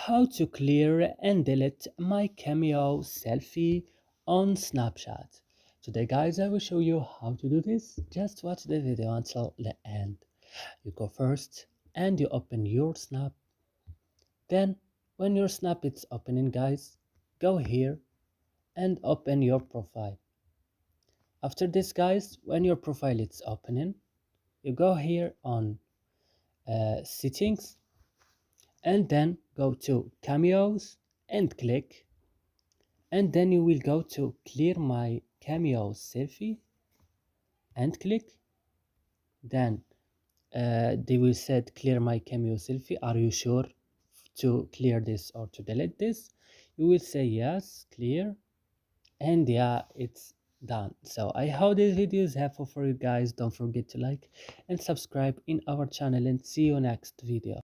How to clear and delete my Cameo selfie on Snapchat. Today guys I will show you how to do this. Just watch the video until the end. You go first and you open your Snap. Then when your Snap is opening guys, go here and open your profile. After this guys, when your profile is opening, you go here on settings and then go to Cameos and click, and then you will go to clear my Cameo selfie and click. Then they will said clear my Cameo selfie, are you sure to clear this or to delete this? You will say yes, clear, and yeah, it's done. So I hope this video is helpful for you guys. Don't forget to like and subscribe in our channel, and see you next video.